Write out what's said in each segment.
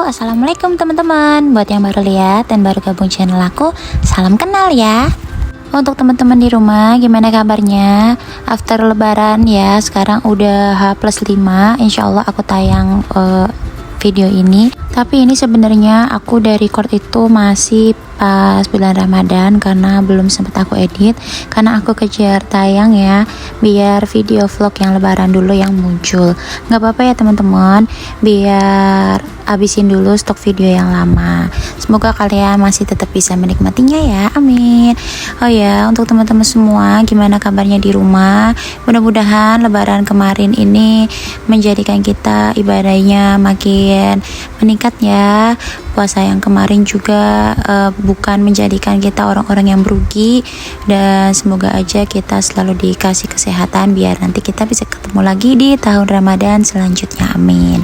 Assalamualaikum teman-teman. Buat yang baru lihat dan baru gabung channel aku, salam kenal ya. Untuk teman-teman di rumah, gimana kabarnya? After lebaran ya, sekarang udah H+5. Insya Allah aku tayang video ini. Tapi ini sebenarnya aku udah record itu masih pas bulan Ramadan, karena belum sempat aku edit, karena aku kejar tayang ya, biar video vlog yang lebaran dulu yang muncul. Nggak apa-apa ya teman-teman, biar abisin dulu stok video yang lama. Semoga kalian masih tetap bisa menikmatinya ya, amin. Oh ya, untuk teman-teman semua, gimana kabarnya di rumah? Mudah-mudahan lebaran kemarin ini menjadikan kita ibadahnya makin meningkat ya. Puasa yang kemarin juga bukan menjadikan kita orang-orang yang merugi, dan semoga aja kita selalu dikasih kesehatan biar nanti kita bisa ketemu lagi di tahun Ramadan selanjutnya, amin.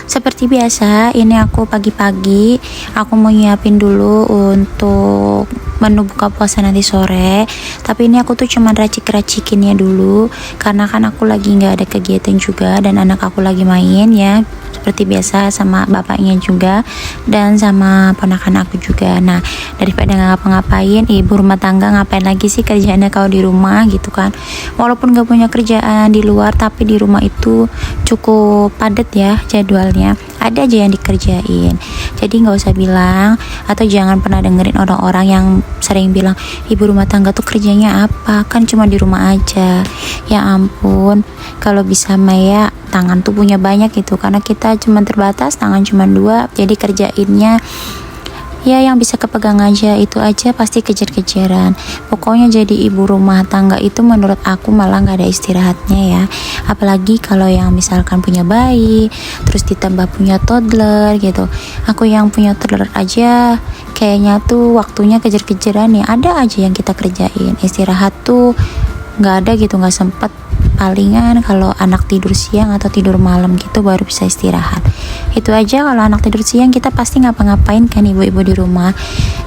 Seperti biasa, ini aku pagi-pagi aku mau nyiapin dulu untuk menu buka puasa nanti sore. Tapi ini aku tuh cuman racik-racikinnya dulu, karena kan aku lagi nggak ada kegiatan juga, dan anak aku lagi main ya, seperti biasa sama bapaknya juga, dan sama ponakan aku juga. Nah, daripada nggak ngapa-ngapain, ibu rumah tangga ngapain lagi sih kerjaannya kalau di rumah gitu kan. Walaupun nggak punya kerjaan di luar, tapi di rumah itu cukup padat ya jadwalnya, ada aja yang dikerjain. Jadi nggak usah bilang, atau jangan pernah dengerin orang-orang yang sering bilang ibu rumah tangga tuh kerjanya apa, kan cuma di rumah aja. Ya ampun, kalau bisa Maya tangan tuh punya banyak gitu, karena kita cuma terbatas, tangan cuma 2, jadi kerjainnya ya yang bisa kepegang aja, itu aja pasti kejar-kejaran. Pokoknya jadi ibu rumah tangga itu menurut aku malah gak ada istirahatnya ya. Apalagi kalau yang misalkan punya bayi, terus ditambah punya toddler gitu. Aku yang punya toddler aja kayaknya tuh waktunya kejar-kejaran ya, ada aja yang kita kerjain. Istirahat tuh gak ada gitu, gak sempet. Palingan kalau anak tidur siang atau tidur malam gitu baru bisa istirahat. Itu aja. Kalau anak tidur siang kita pasti ngapa-ngapain kan ibu-ibu di rumah,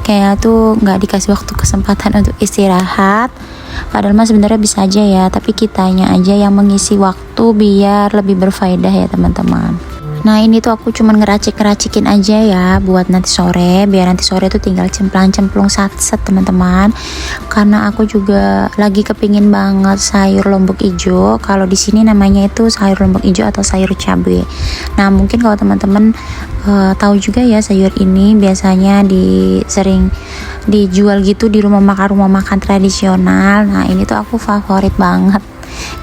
kayak tuh nggak dikasih waktu kesempatan untuk istirahat. Padahal mah sebenarnya bisa aja ya, tapi kitanya aja yang mengisi waktu biar lebih berfaedah ya teman-teman. Nah ini tuh aku cuman ngeracik-ngeracikin aja ya buat nanti sore, biar nanti sore tuh tinggal cemplang-cemplung satset teman-teman. Karena aku juga lagi kepingin banget sayur lombok ijo. Kalau di sini namanya itu sayur lombok ijo atau sayur cabai. Nah mungkin kalau teman-teman tahu juga ya, sayur ini biasanya sering dijual gitu di rumah makan tradisional. Nah ini tuh aku favorit banget.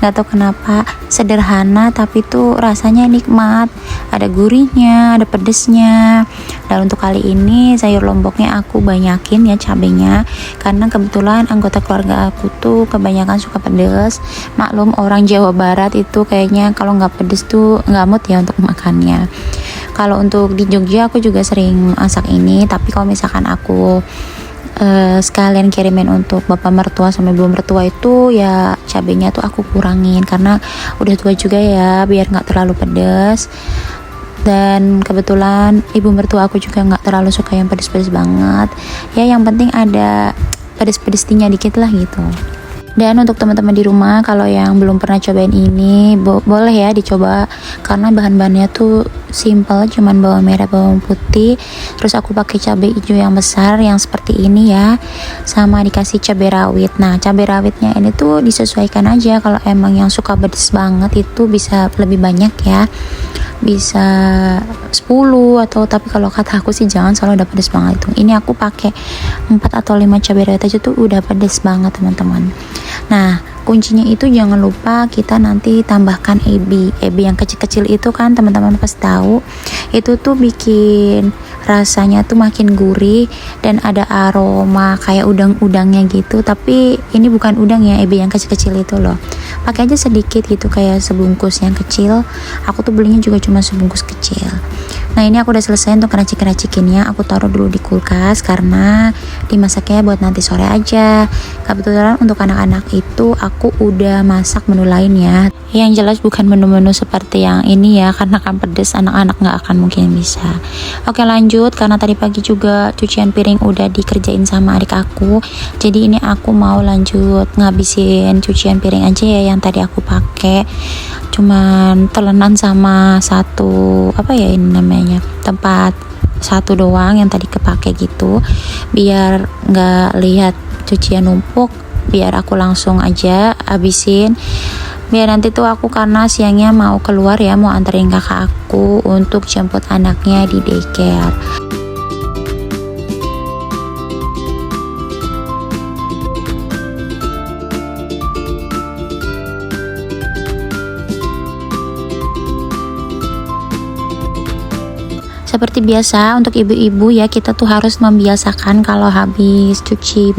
Gak tau kenapa, sederhana tapi tuh rasanya nikmat, ada gurihnya, ada pedesnya. Dan untuk kali ini sayur lomboknya aku banyakin ya cabenya, karena kebetulan anggota keluarga aku tuh kebanyakan suka pedes. Maklum orang Jawa Barat itu kayaknya kalau nggak pedes tuh nggak mood ya untuk makannya. Kalau untuk di Jogja aku juga sering masak ini, tapi kalau misalkan aku sekalian kirimin untuk bapak mertua sama ibu mertua itu ya cabenya tuh aku kurangin, karena udah tua juga ya, biar nggak terlalu pedas. Dan kebetulan ibu mertua aku juga nggak terlalu suka yang pedas-pedas banget ya, yang penting ada pedas-pedasnya dikit lah gitu. Dan untuk teman-teman di rumah, kalau yang belum pernah cobain ini, boleh ya dicoba, karena bahan-bahannya tuh simple, cuman bawang merah, bawang putih, terus aku pakai cabai hijau yang besar yang seperti ini ya, sama dikasih cabai rawit. Nah cabai rawitnya ini tuh disesuaikan aja, kalau emang yang suka pedes banget itu bisa lebih banyak ya, bisa 10 atau, tapi kalau kata aku sih jangan, soalnya udah pedes banget itu. Ini aku pakai 4 atau 5 cabai rawit aja tuh udah pedes banget teman-teman. Nah kuncinya itu jangan lupa kita nanti tambahkan ebi yang kecil-kecil itu kan teman-teman pasti tahu, itu tuh bikin rasanya tuh makin gurih dan ada aroma kayak udang-udangnya gitu. Tapi ini bukan udang ya, ebi yang kecil-kecil itu loh, pakai aja sedikit gitu, kayak sebungkus yang kecil. Aku tuh belinya juga cuma sebungkus kecil. Nah ini aku udah selesai untuk ngeracik-ngeracikinnya, aku taruh dulu di kulkas karena dimasaknya buat nanti sore aja. Kebetulan untuk anak-anak itu aku udah masak menu lain ya, yang jelas bukan menu-menu seperti yang ini ya, karena kan pedes, anak-anak nggak akan mungkin bisa. Oke lanjut, karena tadi pagi juga cucian piring udah dikerjain sama adik aku, jadi ini aku mau lanjut ngabisin cucian piring aja ya yang tadi aku pakai. cuman telenan sama satu apa ya ini namanya tempat satu doang yang tadi kepake gitu, biar nggak lihat cucian numpuk, biar aku langsung aja habisin. Biar nanti tuh aku karena siangnya mau keluar ya, mau anterin kakak aku untuk jemput anaknya di daycare. Seperti biasa untuk ibu-ibu ya, kita tuh harus membiasakan kalau habis cuci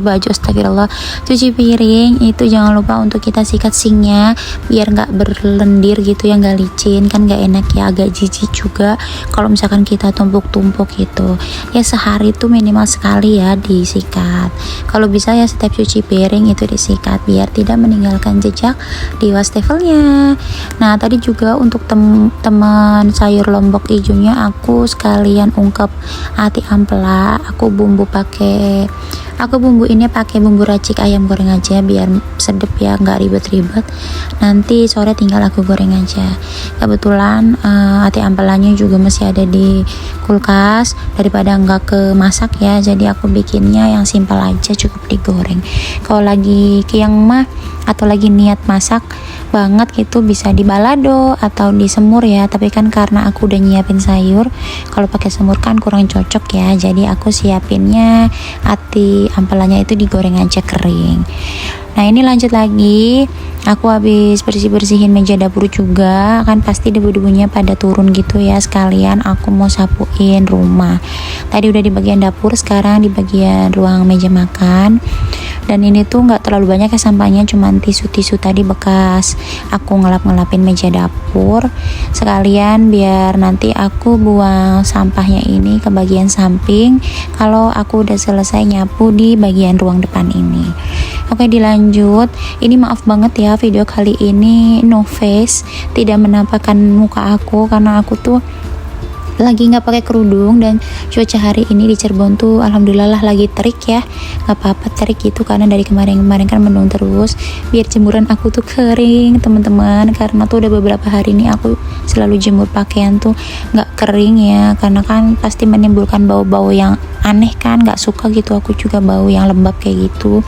baju astagfirullah, cuci piring itu jangan lupa untuk kita sikat sinknya biar nggak berlendir gitu ya, nggak licin kan, nggak enak ya, agak jijik juga kalau misalkan kita tumpuk-tumpuk gitu ya. Sehari tuh minimal sekali ya disikat, kalau bisa ya setiap cuci piring itu disikat biar tidak meninggalkan jejak di wastafelnya. Nah tadi juga untuk teman sayur lombok hijaunya aku sekalian ungkep ati ampela, aku bumbu ini pakai bumbu racik ayam goreng aja biar sedep ya, nggak ribet-ribet, nanti sore tinggal aku goreng aja. Kebetulan ati ampelanya juga masih ada di kulkas, daripada nggak kemasak ya, jadi aku bikinnya yang simpel aja, cukup digoreng. Kalau lagi kiang mah atau lagi niat masak banget gitu bisa di balado atau di semur ya, tapi kan karena aku udah nyiapin sayur, kalau pakai semur kan kurang cocok ya, jadi aku siapinnya ati ampelannya itu digoreng aja kering. Nah ini lanjut lagi, aku habis bersihin meja dapur juga kan, pasti debu-debunya pada turun gitu ya, sekalian aku mau sapuin rumah. Tadi udah di bagian dapur, sekarang di bagian ruang meja makan. Dan ini tuh nggak terlalu banyak ya sampahnya, cuman tisu-tisu tadi bekas aku ngelapin meja dapur, sekalian biar nanti aku buang sampahnya ini ke bagian samping kalau aku udah selesai nyapu di bagian ruang depan ini. Oke dilanjut, ini maaf banget ya video kali ini no face, tidak menampakkan muka aku karena aku tuh lagi nggak pakai kerudung, dan cuaca hari ini di Cirebon tuh alhamdulillah lah lagi terik ya, nggak apa-apa terik gitu karena dari kemarin kan mendung terus biar jemuran aku tuh kering teman-teman, karena tuh udah beberapa hari ini aku selalu jemur pakaian tuh nggak kering ya, karena kan pasti menimbulkan bau-bau yang aneh kan, nggak suka gitu aku juga bau yang lembab kayak gitu.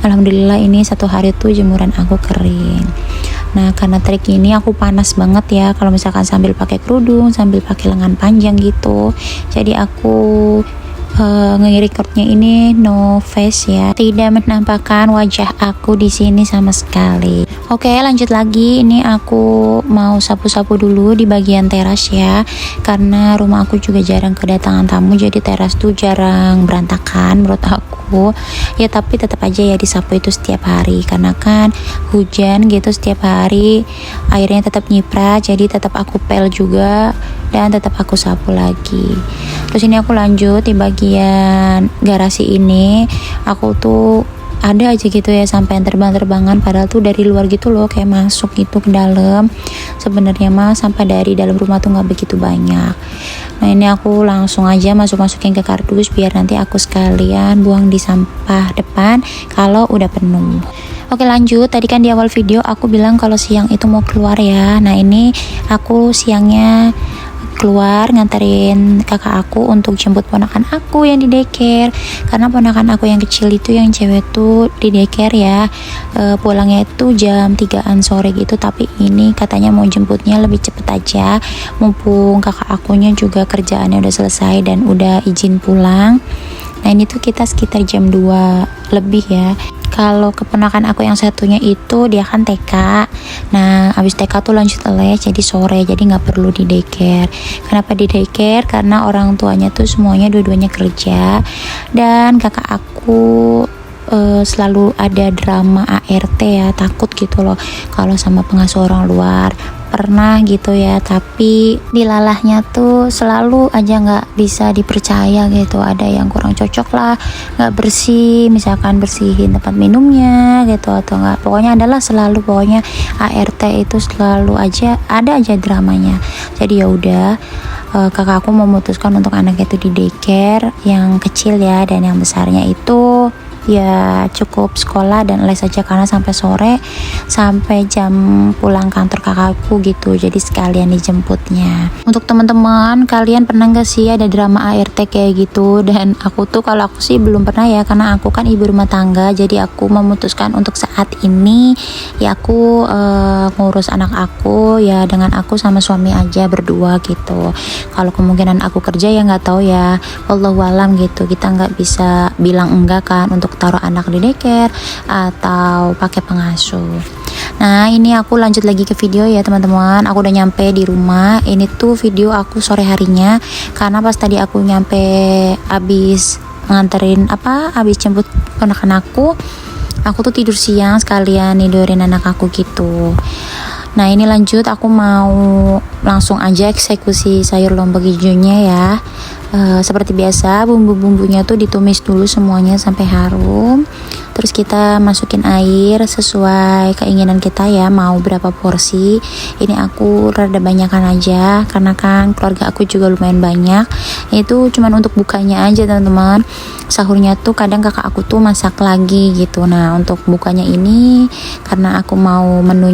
Alhamdulillah ini satu hari tuh jemuran aku kering. Nah karena trik ini aku panas banget ya kalau misalkan sambil pakai kerudung, sambil pakai lengan panjang gitu, jadi aku nge-recordnya ini no face ya, tidak menampakkan wajah aku di sini sama sekali. Oke lanjut lagi, ini aku mau sapu-sapu dulu di bagian teras ya, karena rumah aku juga jarang kedatangan tamu, jadi teras tuh jarang berantakan menurut aku ya, tapi tetap aja ya disapu itu setiap hari karena kan hujan gitu setiap hari, airnya tetap nyiprat, jadi tetap aku pel juga dan tetap aku sapu lagi. Terus ini aku lanjut di bagian garasi ini, aku tuh ada aja gitu ya sampai terbang-terbangan, padahal tuh dari luar gitu loh, kayak masuk gitu ke dalam. Sebenarnya mah sampah dari dalam rumah tuh nggak begitu banyak. Nah ini aku langsung aja masukin ke kardus biar nanti aku sekalian buang di sampah depan kalau udah penuh. Oke lanjut, tadi kan di awal video aku bilang kalau siang itu mau keluar ya. Nah ini aku siangnya keluar nganterin kakak aku untuk jemput ponakan aku yang di daycare, karena ponakan aku yang kecil itu yang cewek tuh di daycare ya, pulangnya itu jam 3-an sore gitu, tapi ini katanya mau jemputnya lebih cepet aja mumpung kakak akunya juga kerjaannya udah selesai dan udah izin pulang. Nah ini tuh kita sekitar jam 2 lebih ya. Kalau keponakan aku yang satunya itu dia kan TK, nah abis TK tuh lanjut les jadi sore, jadi nggak perlu di daycare. Kenapa di daycare? Karena orang tuanya tuh semuanya dua-duanya kerja, dan kakak aku selalu ada drama ART ya, takut gitu loh kalau sama pengasuh orang luar. Pernah gitu ya, tapi dilalahnya tuh selalu aja nggak bisa dipercaya gitu, ada yang kurang cocok lah, nggak bersih, misalkan bersihin tempat minumnya gitu atau nggak, pokoknya adalah selalu, pokoknya ART itu selalu aja ada aja dramanya. Jadi ya udah, kakak aku memutuskan untuk anak itu di daycare yang kecil ya, dan yang besarnya itu ya cukup sekolah dan les aja karena sampai sore, sampai jam pulang kantor kakakku gitu, jadi sekalian dijemputnya. Untuk teman-teman, kalian pernah gak sih ada drama ART kayak gitu? Dan aku tuh, kalau aku sih belum pernah ya, karena aku kan ibu rumah tangga, jadi aku memutuskan untuk saat ini ya aku ngurus anak aku ya dengan aku sama suami aja berdua gitu. Kalau kemungkinan aku kerja ya nggak tahu ya, wallahualam gitu, kita nggak bisa bilang enggak kan untuk taruh anak di daycare atau pakai pengasuh. Nah, ini aku lanjut lagi ke video ya teman-teman. Aku udah nyampe di rumah. Ini tuh video aku sore harinya, karena pas tadi aku nyampe abis nganterin abis jemput anak-anakku, aku tuh tidur siang sekalian tidurin anak aku gitu. Nah, ini lanjut, aku mau langsung aja eksekusi sayur lombok hijaunya ya. Seperti biasa, bumbu-bumbunya tuh ditumis dulu semuanya sampai harum. Terus kita masukin air sesuai keinginan kita ya, mau berapa porsi. Ini aku rada banyakan aja karena kan keluarga aku juga lumayan banyak. Itu cuman untuk bukanya aja teman-teman. Sahurnya tuh kadang kakak aku tuh masak lagi gitu. Nah, untuk bukanya ini karena aku mau menu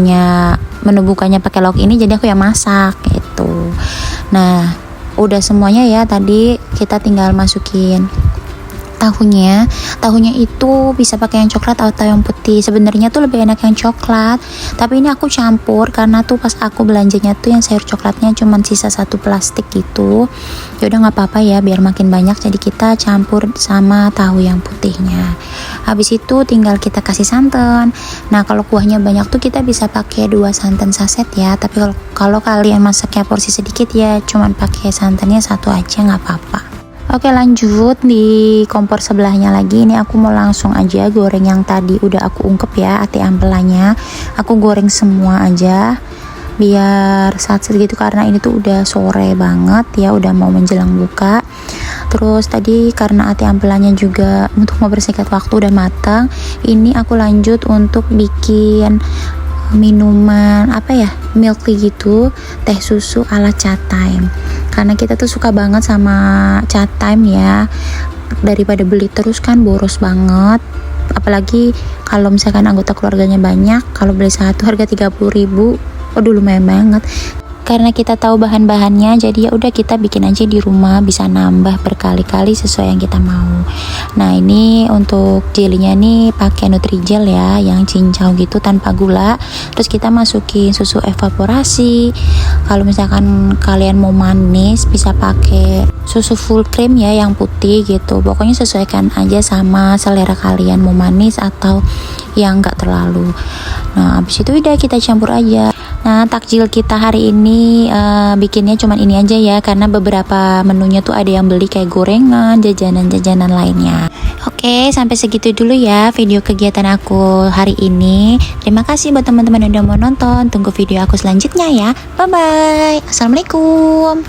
bukanya pakai lauk ini, jadi aku yang masak gitu. Nah, udah semuanya ya, tadi kita tinggal masukin tahunya itu bisa pakai yang coklat atau yang putih. Sebenarnya tuh lebih enak yang coklat, tapi ini aku campur karena tuh pas aku belanjanya tuh yang sayur coklatnya cuman sisa 1 plastik gitu. Ya udah nggak apa-apa ya, biar makin banyak, jadi kita campur sama tahu yang putihnya. Habis itu tinggal kita kasih santan. Nah, kalau kuahnya banyak tuh kita bisa pakai 2 santan saset ya, tapi kalau kalian masaknya porsi sedikit ya cuman pakai santannya 1 aja nggak apa-apa. Oke, lanjut di kompor sebelahnya lagi. Ini aku mau langsung aja goreng yang tadi udah aku ungkep ya, ati ampelanya. Aku goreng semua aja biar saat segitu, karena ini tuh udah sore banget ya, udah mau menjelang buka. Terus tadi karena ati ampelannya juga untuk mempersingkat waktu dan matang, ini aku lanjut untuk bikin minuman milk tea gitu, teh susu ala chat time, karena kita tuh suka banget sama chat time ya, daripada beli terus kan boros banget, apalagi kalau misalkan anggota keluarganya banyak. Kalau beli satu harga 30.000, waduh lumayan banget. Karena kita tahu bahan-bahannya, jadi ya udah kita bikin aja di rumah, bisa nambah berkali-kali sesuai yang kita mau. Nah, ini untuk jelinya nih pakai Nutrijel ya, yang cincau gitu tanpa gula. Terus kita masukin susu evaporasi. Kalau misalkan kalian mau manis bisa pakai susu full cream ya, yang putih gitu. Pokoknya sesuaikan aja sama selera kalian, mau manis atau yang enggak terlalu. Nah, habis itu udah kita campur aja. Nah, takjil kita hari ini bikinnya cuman ini aja ya, karena beberapa menunya tuh ada yang beli kayak gorengan, jajanan-jajanan lainnya. Oke, sampai segitu dulu ya video kegiatan aku hari ini. Terima kasih buat teman-teman yang udah mau nonton. Tunggu video aku selanjutnya ya. Bye bye. Assalamualaikum.